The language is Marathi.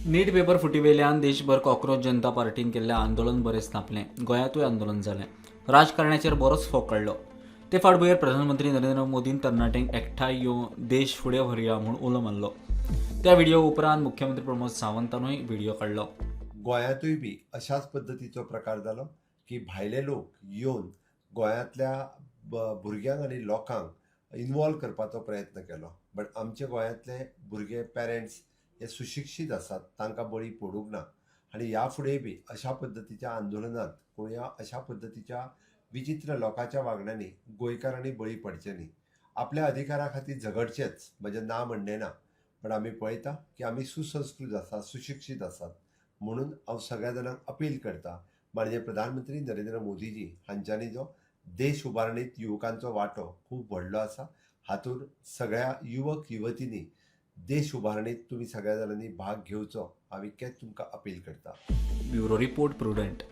नीट पेपर फुटीवेल्यान देशभर कॉक्रोच जनता पार्टीन केल्लें आंदोलन बरेंच तापलें. गोंयांतूय आंदोलन जालें. राजकारण्याचेर बरोच फोग काडलो. ते फाटभुंयेर प्रधानमंत्री नरेंद्र मोदीन तरणाट्यांक एकठांय येवन देश फुडें व्हरया म्हूण उलो मारलो. त्या व्हिडिओ उपरांत मुख्यमंत्री प्रमोद सावंतानूय व्हिडिओ काडलो. गोंयांतूय बी अशाच पद्दतीचो प्रकार जालो की भायले लोक येवन गोंयांतल्या भुरग्यांक आनी लोकांक इन्वॉल्व करपाचो प्रयत्न केलो. बट आमचे गोंयांतले भुरगे पेरंट्स हे सुशिक्षीत आसात, तांकां बळी पडूंक ना. आनी ह्या फुडें बी अशा पद्दतीच्या आंदोलनांत कोणा अशा पद्दतीच्या विचित्र लोकांच्या वागण्यांनी गोंयकारांनी बळी पडचे न्ही. आपल्या अधिकारा खातीर झगडचेच, म्हजें ना म्हणणें ना. पण आमी पळयता की आमी सुसंस्कृत आसात, सुशिक्षीत आसात. म्हणून हांव सगळ्या जाणांक अपील करता, म्हणजे प्रधानमंत्री नरेंद्र मोदीजी हांच्यांनी जो देश उबारणीत युवकांचो वांटो खूब व्हडलो आसा, हातूंत सगळ्या युवक युवतींनी देश उबारणीत तुमी सगळ्या जाणांनी भाग घेवचो, हांव इतकेंच तुमकां अपील करता. Bureau report prudent.